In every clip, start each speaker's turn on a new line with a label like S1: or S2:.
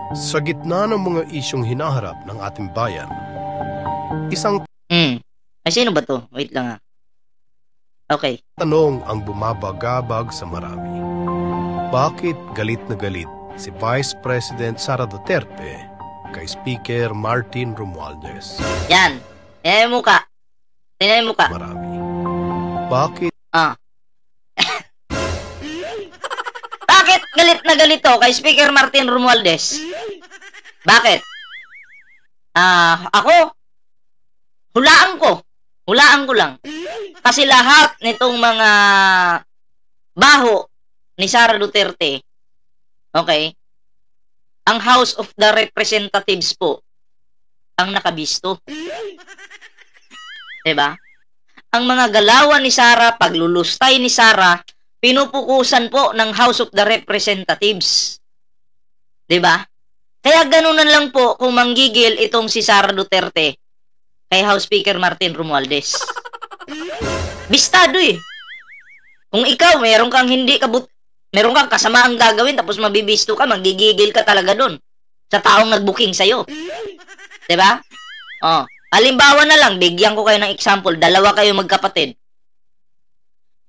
S1: Sa gitna ng mga isyong hinaharap ng ating bayan, isang
S2: Ay, sino ba to? Wait lang ha. Okay.
S1: tanong ang bumabagabag sa marami. Bakit galit na galit si Vice President Sara Duterte kay Speaker Martin Romualdez?
S2: Yan. Tingnan yung muka. Tingnan yung muka.
S1: Marami. Bakit
S2: Bakit galit na galit to kay Speaker Martin Romualdez? Bakit? Ako? Hulaan ko lang. Kasi lahat nitong mga baho ni Sara Duterte, okay, ang House of the Representatives po ang nakabisto. Diba? Ang mga galawan ni Sara, paglulustay ni Sara, pinupukusan po ng House of the Representatives. Diba? Kaya ganunan lang po kung manggigil itong si Sara Duterte kay House Speaker Martin Romualdez. Bistado eh. Kung ikaw, meron kang kasamaang gagawin tapos mabibisto ka, magigigil ka talaga dun sa taong nag-booking sa'yo. Diba? Halimbawa na lang, bigyan ko kayo ng example. Dalawa kayo magkapatid.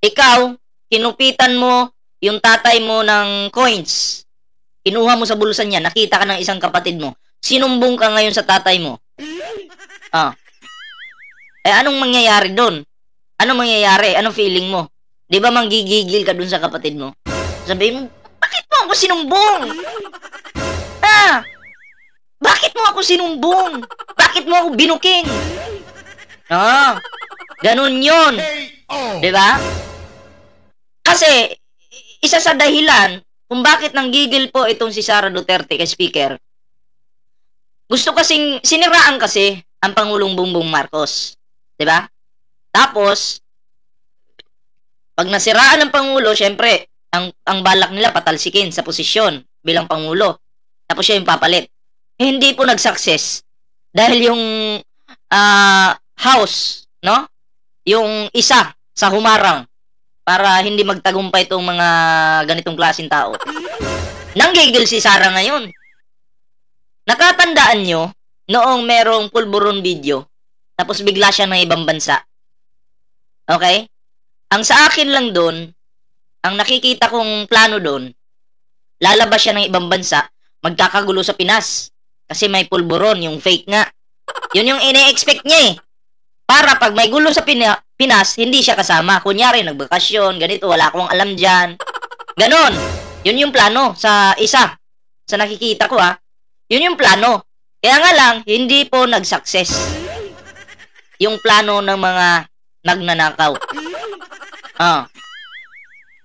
S2: Ikaw, kinupitan mo yung tatay mo ng coins. Kinuha mo sa bulsa niya, nakita ka ng isang kapatid mo. Sinumbong ka ngayon sa tatay mo. Anong mangyayari doon? Anong mangyayari? Anong feeling mo? Di ba manggigigil ka dun sa kapatid mo? Sabihin mo, bakit mo ako sinumbong? Bakit mo ako sinumbong? Bakit mo ako binuking? Ganun yun. Di ba? Kasi, isa sa dahilan kung bakit nanggigil po itong si Sara Duterte kay Speaker, gusto kasing, siniraan kasi ang Pangulong Bongbong Marcos. Diba? Tapos, pag nasiraan ng Pangulo, syempre, ang balak nila patalsikin sa posisyon bilang Pangulo. Tapos siya yung papalit. Hindi po nag-success. Dahil yung House, no? Yung isa sa humarang para hindi magtagumpay itong mga ganitong klaseng tao. Nanggigil si Sara ngayon. Nakatandaan nyo, noong merong pulburon video, tapos bigla siya ng ibang bansa. Okay? Ang sa akin lang doon, ang nakikita kong plano doon, lalabas siya ng ibang bansa, magkakagulo sa Pinas. Kasi may pulburon, yung fake nga. Yun yung ine-expect niya eh. Para pag may gulo sa Pinas, hindi siya kasama. Kunyari, nagbakasyon, ganito, wala akong alam dyan. Ganon. Yun yung plano sa isa. Sa nakikita ko Yun yung plano. Kaya nga lang, hindi po nag-success yung plano ng mga nagnanakaw.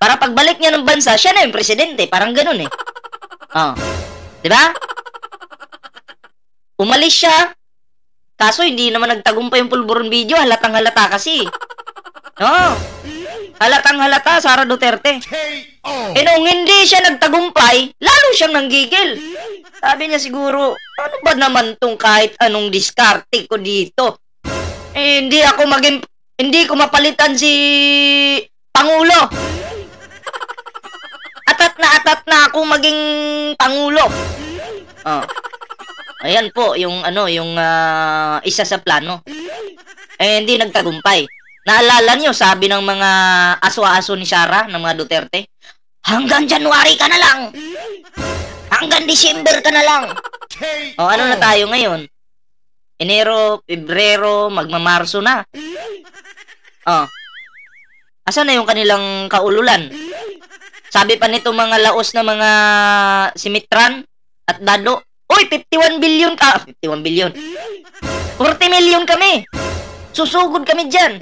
S2: Para pagbalik niya ng bansa, siya na yung presidente. Parang ganun eh. Diba? Umalis siya. Kaso hindi naman nagtagumpay yung pulburon video. Halatang halata kasi. Halatang halata, Sara Duterte. Nung hindi siya nagtagumpay, lalo siyang nanggigil. Sabi niya siguro, ano ba naman tong kahit anong diskarte ko dito? Hindi ko mapalitan si Pangulo. Atat na ako maging Pangulo. Ayan po yung isa sa plano. Hindi nagtagumpay. Naalala niyo, sabi ng mga aswa-aso ni Sara, ng mga Duterte, hanggang January ka na lang. Hanggang December ka na lang. Ano na tayo ngayon? Enero, Pebrero, magmamarso na. Asan na yung kanilang kaululan? Sabi pa nito mga laos na mga Simitran at Dado, uy, 51 billion ka. 51 billion. 40 million kami. Susugod kami dyan.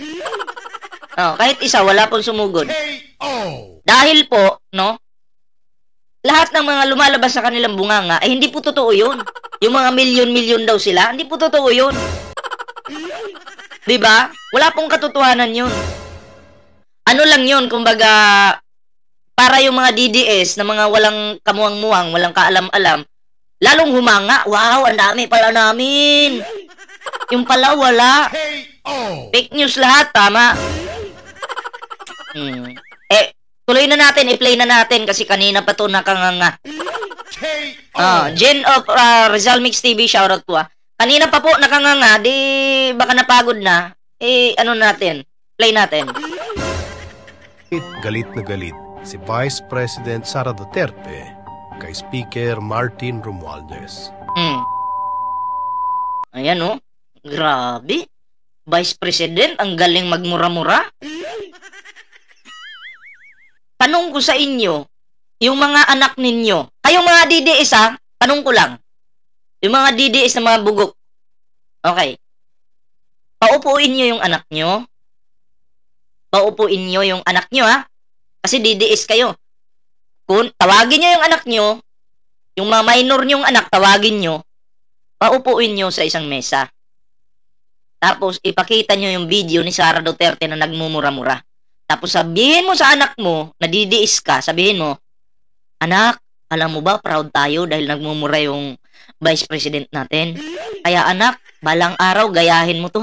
S2: Kahit isa, wala pong sumugod. Dahil po, no, lahat ng mga lumalabas sa kanilang bunganga, hindi po totoo yun. Yung mga milyon-milyon daw sila, hindi po totoo yun. Diba? Wala pong katotohanan yun. Ano lang yun, kumbaga, para yung mga DDS na mga walang kamuang-muang, walang kaalam-alam, lalong humanga. Wow, ang dami pala namin. Yung pala, wala. Fake news lahat, tama. Tuloy na natin, i-play na natin kasi kanina pa to nakanganga. Jen of Rizal Mix TV, shoutout po Kanina pa po nakanganga, di baka napagod na. Ano natin? Play natin.
S1: Galit na galit si Vice President Sara Duterte kay Speaker Martin Romualdez.
S2: Ayan oh. Grabe. Vice President, ang galing magmura-mura. Tanong ko sa inyo, yung mga anak ninyo, kayong mga DDS tanong ko lang. Yung mga DDS na mga bugok. Okay. Paupuin nyo yung anak nyo. Paupuin nyo yung anak nyo Kasi DDS kayo. Kung tawagin nyo yung anak nyo, yung mga minor nyong anak, tawagin nyo, paupuin nyo sa isang mesa. Tapos, ipakita nyo yung video ni Sara Duterte na nagmumura-mura. Tapos, sabihin mo sa anak mo, na DDS ka, sabihin mo, anak, alam mo ba, proud tayo dahil nagmumura yung Vice President natin. Kaya anak, balang araw, gayahin mo to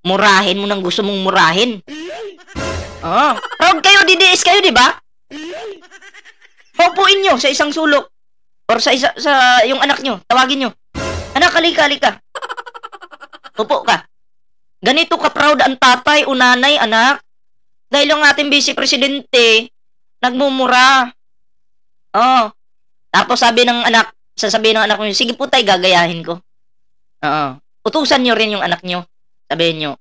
S2: Murahin mo nang gusto mong murahin. Proud kayo, DDS kayo, di ba? Paupuin nyo sa isang sulok. Or sa yung anak nyo, tawagin nyo. Anak, halika. Upo ka. Ganito ka proud ang tatay o nanay, anak. Dahil yung ating vice presidente, nagmumura. Tapos sasabihin ng anak mo, sige po tay, gagayahin ko. Utusan nyo rin yung anak nyo. Sabihin nyo,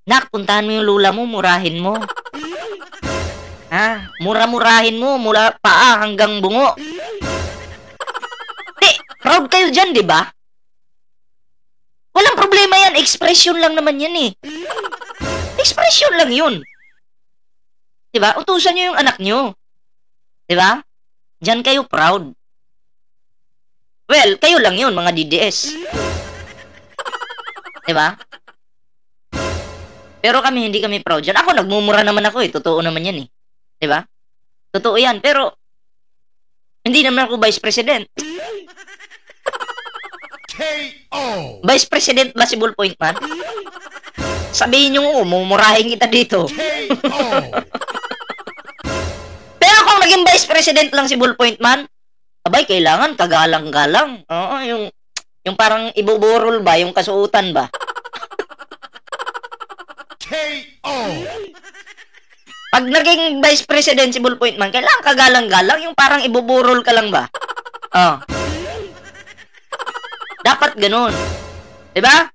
S2: nak, puntahan mo yung lula mo, murahin mo. Mura-murahin mo, mula paa hanggang bungo. Proud kayo dyan, di ba? Walang problema yan. Expression lang naman yan Expression lang yun. Diba? Utusan nyo yung anak nyo. Diba? Diyan kayo proud. Well, kayo lang yun, mga DDS. Diba? Pero kami, hindi kami proud dyan. Ako, nagmumura naman ako Totoo naman yan Diba? Totoo yan. Pero, hindi naman ako Vice President.
S3: K.O.
S2: Vice President ba si Ballpoint Man? Sabihin nyo, mumurahin kita dito. Pero kung naging Vice President lang si Ballpoint Man, abay, kailangan kagalang-galang. Yung parang ibuburol ba, yung kasuotan ba?
S3: K.O.
S2: Pag naging Vice President si Ballpoint Man, kailangan kagalang-galang, yung parang ibuburol ka lang ba? Dapat ganun. Diba?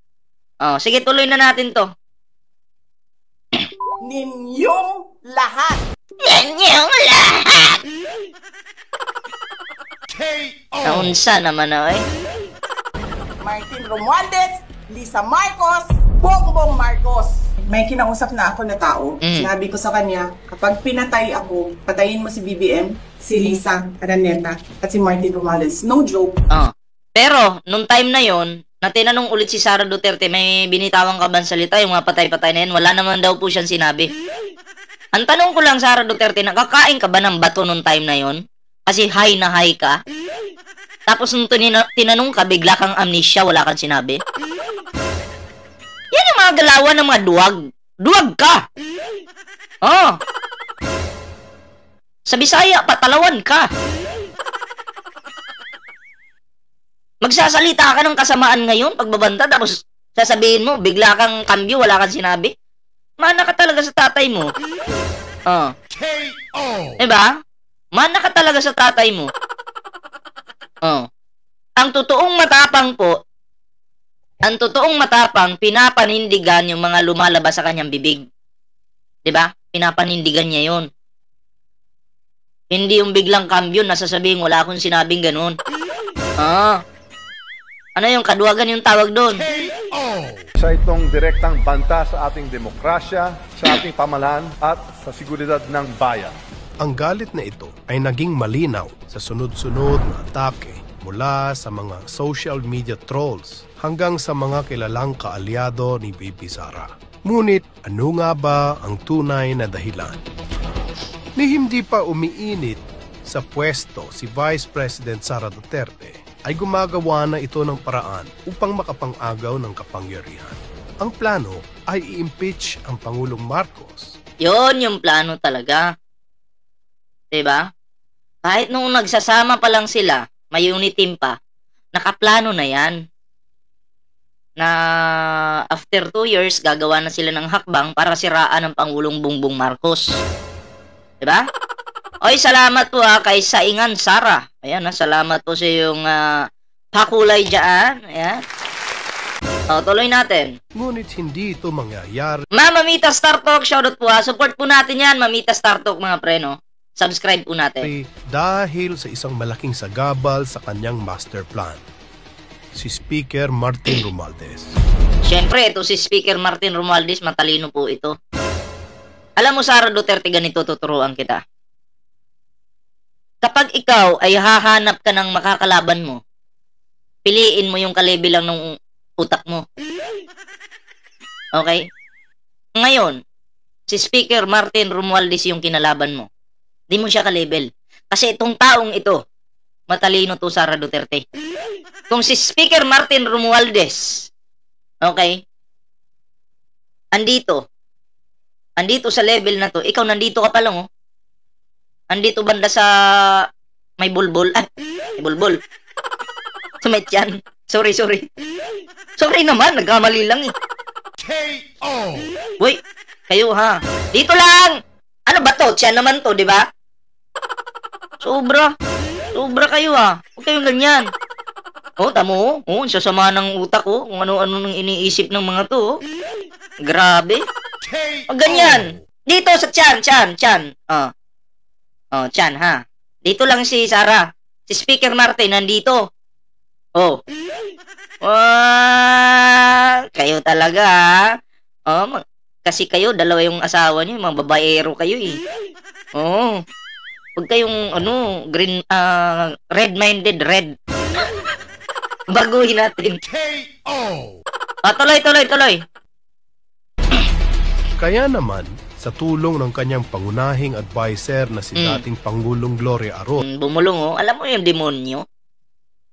S2: Sige, tuloy na natin to.
S4: Ninyong lahat.
S2: Ninyong lahat.
S3: K.O.
S2: Naunsa naman
S4: Martin Romualdez, Lisa Marcos, Bongbong Marcos. May kinausap na ako na tao. Sinabi ko sa kanya, kapag pinatay ako, patayin mo si BBM, si Lisa Araneta, at si Martin Romualdez. No joke.
S2: Pero, nung time na yon, na tinanong ulit si Sara Duterte, may binitawang ka bang salita, yung mga patay-patay na yan, wala naman daw po siyang sinabi. Ang tanong ko lang, Sara Duterte, nakakain ka ba ng bato nung time na yon? Kasi high na high ka? Tapos nung tinanong ka, bigla kang amnesia, wala kang sinabi? Yan yung mga galawan ng mga duwag. Duwag ka! Sa Bisaya, patalawan ka. Magsasalita ka ng kasamaan ngayon, pagbabanta, tapos sasabihin mo, bigla kang kambyo, wala kang sinabi. Mana ka talaga sa tatay mo.
S3: K.O.
S2: Diba? Mana ka talaga sa tatay mo. Ang totoong matapang, pinapanindigan yung mga lumalabas sa kanyang bibig. Diba? Pinapanindigan niya yun. Hindi yung biglang kambyo, nasasabihin, wala akong sinabing ganun. Ano yung kaduwagan yung tawag doon?
S5: Sa itong direktang banta sa ating demokrasya, sa ating pamahalaan at sa seguridad ng bayan.
S1: Ang galit na ito ay naging malinaw sa sunod-sunod na atake mula sa mga social media trolls hanggang sa mga kilalang kaalyado ni VP Sara. Ngunit ano nga ba ang tunay na dahilan? Ni hindi pa umiinit sa pwesto si Vice President Sara Duterte, ay gumagawa na ito ng paraan upang makapang-agaw ng kapangyarihan. Ang plano ay i-impeach ang Pangulong Marcos.
S2: Yon yung plano talaga. Diba? Kahit nung nagsasama pa lang sila, may unit team pa, nakaplano na yan. Na after 2 years, gagawa na sila ng hakbang para siraan ang Pangulong Bongbong Marcos. Diba? Oy, salamat po kay Saingan Sara. Ayan salamat po sa yung pakulay dyan. Ayan. O, tuloy natin.
S1: Ngunit hindi ito mangyayari
S2: Mamita Star Talk, shoutout po Support po natin yan, Mamita Star Talk mga pre, no? Subscribe po natin.
S1: dahil sa isang malaking sagabal sa kanyang master plan. Si Speaker Martin Romualdez.
S2: Siyempre, ito si Speaker Martin Romualdez, matalino po ito. Alam mo, Sara Duterte, ganito tuturuan kita. Kapag ikaw ay hahanap ka ng makakalaban mo, piliin mo yung kalebilang ng utak mo. Okay? Ngayon, si Speaker Martin Romualdez yung kinalaban mo. Di mo siya kalabel. Kasi itong taong ito, matalino to, Sara Duterte. Kung si Speaker Martin Romualdez, okay, andito sa level na to, ikaw nandito ka pa lang, oh. Andito banda sa may bulbul. May bulbul. Sumit yan. Sorry. Sorry naman, nagkamali lang eh.
S3: KO.
S2: Uy, kayo ha. Dito lang. Ano ba to? Siya naman to, di ba? Sobra kayo ha. Huwag kayong ganyan. Oh, tamo. Oh, sasama ng utak ko. Kung ano-ano nang iniisip ng mga to. Grabe.
S3: KO.
S2: O ganyan. Dito sa tiyan. Oh, tiyan ha. Dito lang si Sara. Si Speaker Martin nandito. Oh. Kayo talaga ha. Oh, kasi kayo, dalawa yung asawa niyo. Mga babaero kayo eh. Oh. Huwag kayong, green, red-minded, red. Baguhin natin.
S3: KO.
S2: Tuloy.
S1: Kaya naman, sa tulong ng kanyang pangunahing adviser na si dating Pangulong Gloria Arroyo,
S2: Bumulong oh. Alam mo yung demonyo?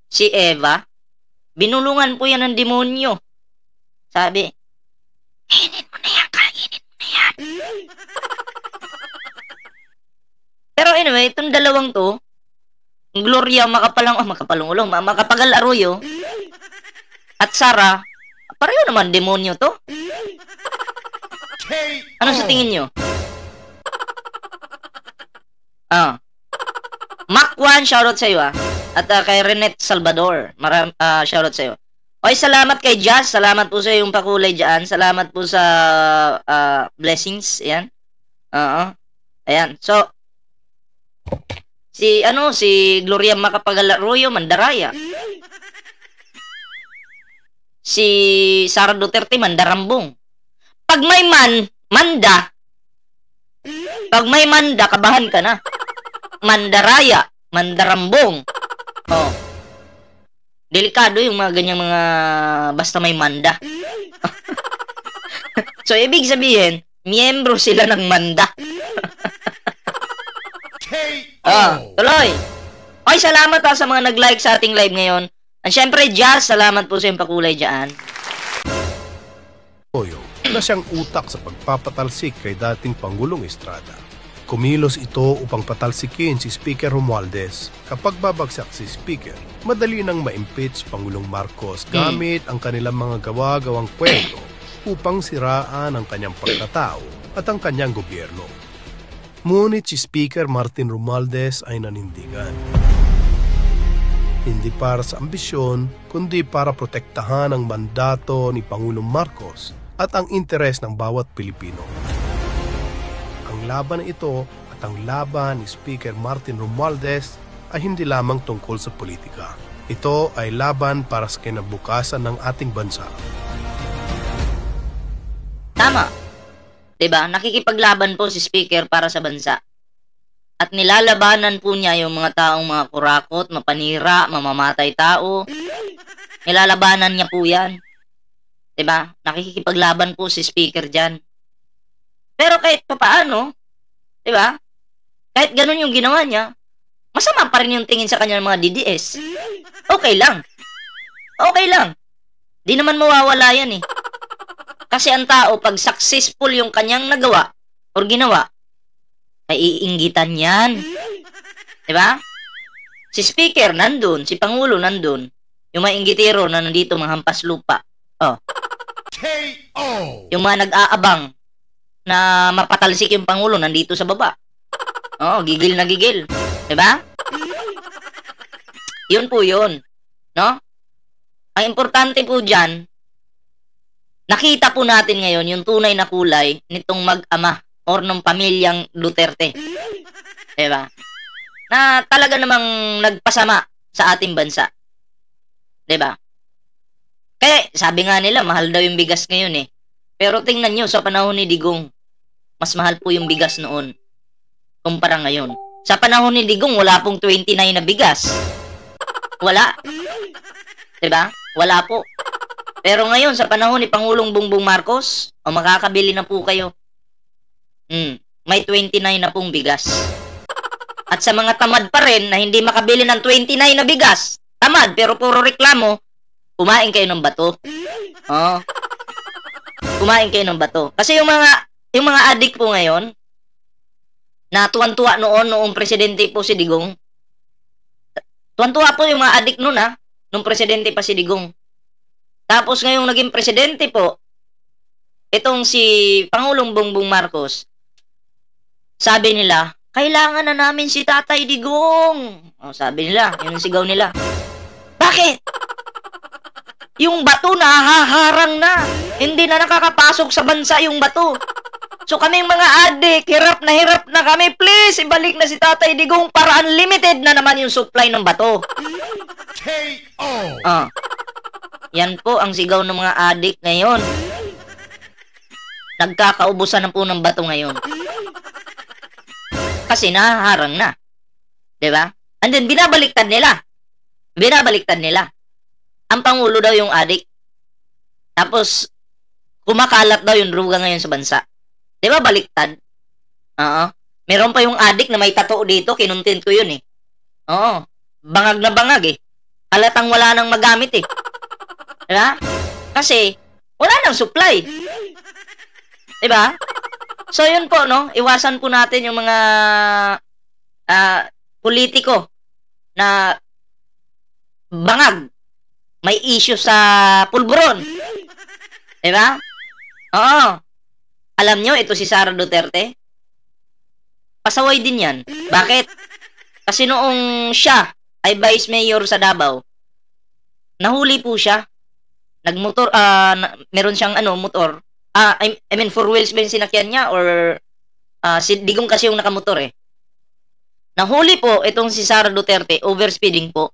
S2: Si Eva. Binulungan po yan ng demonyo. Sabi, kainin mo na yan. Pero anyway, itong dalawang to, Gloria Makapagal Arroyo, at Sara, pareho naman demonyo to. Ano sa tingin nyo? Mac 1, shoutout sa'yo At kay Renette Salvador, shoutout sa'yo. Oy, salamat kay Jazz. Salamat po sa yung pakulay dyan. Salamat po sa blessings. Ayan. Ayan. So, si Gloria Macapagal Arroyo, Mandaraya. Si Sara Duterte, Mandarambong. Pag may manda, kabahan ka na. Mandaraya, Mandarambong. Oh. Delikado yung mga ganyang mga basta may manda. So, ibig sabihin, miyembro sila ng manda. Tuloy. Oy, salamat sa mga nag-like sa ating live ngayon. At syempre, Jazz, salamat po sa yung pakulay dyan.
S1: na siyang utak sa pagpapatalsik kay dating Pangulong Estrada. Kumilos ito upang patalsikin si Speaker Romualdez. Kapag babagsak si Speaker, madali nang ma-impeach Pangulong Marcos gamit ang kanilang mga gawa-gawang kwento upang siraan ang kanyang pagkatao at ang kanyang gobyerno. Ngunit si Speaker Martin Romualdez ay nanindigan. Hindi para sa ambisyon, kundi para protektahan ang mandato ni Pangulong Marcos at ang interes ng bawat Pilipino. Ang laban na ito at ang laban ni Speaker Martin Romualdez ay hindi lamang tungkol sa politika. Ito ay laban para sa kinabukasan ng ating bansa.
S2: Tama. Diba? Nakikipaglaban po si Speaker para sa bansa. At nilalabanan po niya yung mga taong mga kurakot, mapanira, mamamatay tao. Nilalabanan niya po yan. Diba? Nakikipaglaban po si Speaker dyan. Pero kahit papaano, diba? Kahit ganun yung ginawa niya, masama pa rin yung tingin sa kanya ng mga DDS. Okay lang. Okay lang. Di naman mawawala yan eh. Kasi ang tao, pag successful yung kanyang nagawa or ginawa, ay iinggitan yan. Diba? Si Speaker nandun, si Pangulo nandun, yung mga inggitero na nandito manghampas lupa. Oh,
S3: KO.
S2: yung mga nag-aabang na mapatalsik yung Pangulo nandito sa baba. Oh, gigil na gigil. 'Di ba? Yun po yun. No? Ang importante po dyan, nakita po natin ngayon yung tunay na kulay nitong mag-ama or ng pamilyang Duterte. Diba? Na talaga namang nagpasama sa ating bansa. Diba? Kaya sabi nga nila, mahal daw yung bigas ngayon eh. Pero tingnan nyo, sa panahon ni Digong, mas mahal po yung bigas noon kumpara ngayon. Sa panahon ni Digong, wala pong 29 na bigas. Wala. Diba? Wala po. Pero ngayon, sa panahon ni Pangulong Bongbong Marcos, makakabili na po kayo. May 29 na pong bigas. At sa mga tamad pa rin na hindi makabili ng 29 na bigas, tamad pero puro reklamo, kumain kayo ng bato. Oh. Kumain kayo ng bato. Kasi yung mga adik po ngayon, na tuwan-tuwa noong presidente po si Digong, tuwan-tuwa po yung mga adik noon nung presidente pa si Digong. Tapos ngayong naging presidente po, itong si Pangulong Bongbong Marcos, sabi nila, kailangan na namin si Tatay Digong. Oh, sabi nila, yun ang sigaw nila. Bakit? Yung bato nahaharang na. Hindi na nakakapasok sa bansa yung bato. So kaming mga adik, hirap na kami. Please, ibalik na si Tatay Digong para unlimited na naman yung supply ng bato.
S3: KO.
S2: Yan po ang sigaw ng mga adik ngayon. Nagkakaubusan na po ng bato ngayon. Kasi nahaharang na. Diba? And then, binabaliktad nila. Ang Pangulo daw yung adik. Tapos, kumakalat daw yung droga ngayon sa bansa. Diba baliktad? Oo. Meron pa yung adik na may tattoo dito. Kinuntin ko yun eh. Oo. Bangag na bangag eh. Halatang wala nang magamit eh. Diba? Kasi, wala nang supply. Diba? So, yun po, no? Iwasan po natin yung mga politiko na bangag. May issue sa pulburon. Diba? Oo. Alam nyo, ito si Sara Duterte, pasaway din yan. Bakit? Kasi noong siya ay vice mayor sa Davao, nahuli po siya. Nagmotor, meron siyang motor. I mean, 4 wheels ba yung sinakyan niya? Or, si Digong kasi yung nakamotor eh. Nahuli po itong si Sara Duterte, overspeeding po.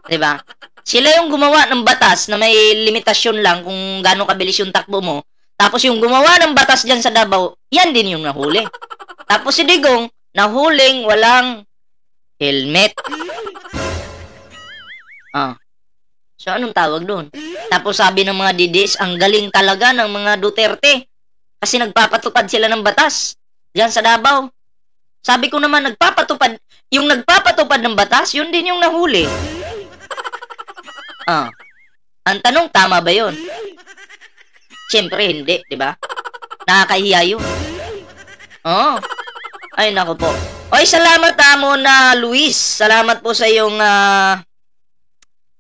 S2: Diba? Sila yung gumawa ng batas na may limitasyon lang kung gaano kabilis yung takbo mo. Tapos yung gumawa ng batas dyan sa Davao, yan din yung nahuli. Tapos si Digong, nahuling walang helmet. So anong tawag doon? Tapos sabi ng mga didis, ang galing talaga ng mga Duterte. Kasi nagpapatupad sila ng batas dyan sa Davao. Sabi ko naman, yung nagpapatupad ng batas, yun din yung nahuli. Ang tanong, tama ba yun? Siyempre, hindi, di ba? Nakakahiya yun. Ay, naku po. Oy, salamat muna, Luis. Salamat po sa iyong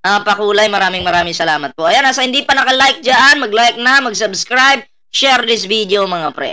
S2: pakulay. Maraming salamat po. Ayan, sa hindi pa naka-like dyan, mag-like na, mag-subscribe, share this video, mga pre.